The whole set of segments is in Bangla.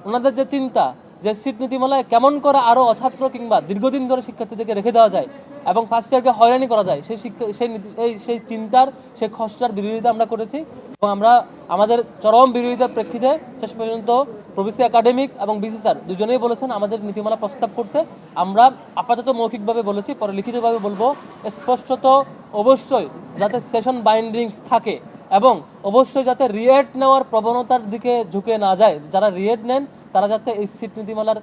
ওনাদের যে চিন্তা যে সিট নীতিমালায় কেমন করে আরও অছাত্র কিংবা দীর্ঘদিন ধরে শিক্ষার্থীদেরকে রেখে দেওয়া যায় এবং ফার্স্ট ইয়ারকে হয়রানি করা যায় সেই চিন্তার সেই খসড়ার বিরোধিতা আমরা করেছি এবং আমরা আমাদের চরম বিরোধিতার প্রেক্ষিতে শেষ পর্যন্ত প্রভিসি একাডেমিক এবং বিসি স্যার দুজনেই বলেছেন আমাদের নীতিমালা প্রস্তাব করতে। আমরা আপাতত মৌখিকভাবে বলেছি, পরে লিখিতভাবে বলবো। স্পষ্টত অবশ্যই যাতে সেশন বাইন্ডিংস থাকে এবং অবশ্যই যাতে রিয়েট নেওয়ার প্রবণতার দিকে ঝুঁকে না যায়। যারা রিয়েট নেন তারা যাতে এই সিট নীতিমালার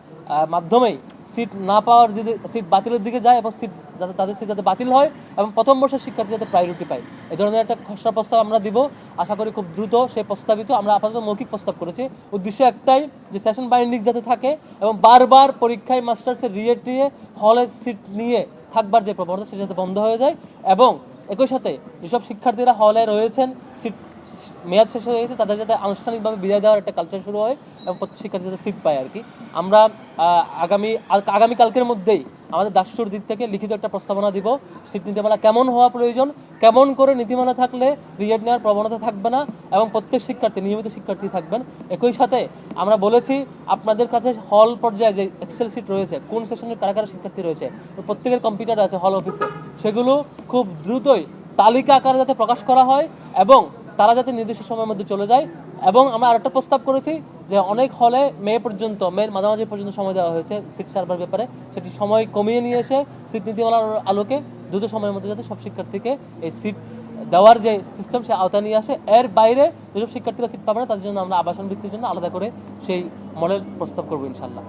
মাধ্যমেই সিট না পাওয়ার যদি সিট বাতিলের দিকে যায় এবং সিট যাতে তাদের সিট যাতে বাতিল হয় এবং প্রথম বর্ষের শিক্ষার্থী যাতে প্রায়োরিটি পায়, এই ধরনের একটা খসড়া প্রস্তাব আমরা দিব। আশা করি খুব দ্রুত সেই প্রস্তাবিত, আমরা আপাতত মৌখিক প্রস্তাব করেছি। উদ্দেশ্য একটাই যে সেশন বাইন্ডিংস যাতে থাকে এবং বারবার পরীক্ষায় মাস্টার্সের রিয়েট নিয়ে হলে সিট নিয়ে থাকবার যে প্রবণতা সেটা যাতে বন্ধ হয়ে যায় এবং একই সাথে যেসব শিক্ষার্থীরা হলে রয়েছেন সিট মেয়াদ শেষ হয়ে গেছে তাদের যাতে আনুষ্ঠানিকভাবে বিদায় দেওয়ার একটা কালচার শুরু হয় এবং প্রত্যেক শিক্ষার্থী যাতে সিট পায় আর কি। আমরা আগামীকালকের মধ্যেই আমাদের দাসুর দিক থেকে লিখিত একটা প্রস্তাবনা দিব সিট নীতিমালা কেমন হওয়া প্রয়োজন, কেমন করে নীতিমালা থাকলে রিয়েট নেওয়ার প্রবণতা থাকবে না এবং প্রত্যেক শিক্ষার্থী নিয়মিত শিক্ষার্থী থাকবেন। একই সাথে আমরা বলেছি আপনাদের কাছে হল পর্যায়ে যে এক্সেল সিট রয়েছে, কোন সেশনের কারা কারা শিক্ষার্থী রয়েছে, প্রত্যেকের কম্পিউটার আছে হল অফিসে, সেগুলো খুব দ্রুতই তালিকা আকারে যাতে প্রকাশ করা হয় এবং তারা যাতে নির্দিষ্ট সময়ের মধ্যে চলে যায়। এবং আমরা আরেকটা প্রস্তাব করেছি যে অনেক হলে মেয়ের মাঝামাঝি পর্যন্ত সময় দেওয়া হয়েছে সিট সার্ভার ব্যাপারে, সেটি সময় কমিয়ে নিয়ে এসে সিট নীতিমালার আলোকে দ্রুত সময়ের মধ্যে যাতে সব শিক্ষার্থীকে এই সিট দেওয়ার যে সিস্টেম সে আওতায় নিয়ে আসে। এর বাইরে যেসব শিক্ষার্থীরা সিট পাবে না তাদের জন্য আমরা আবাসন ভিত্তির জন্য আলাদা করে সেই মডেল প্রস্তাব করবো ইনশাল্লাহ।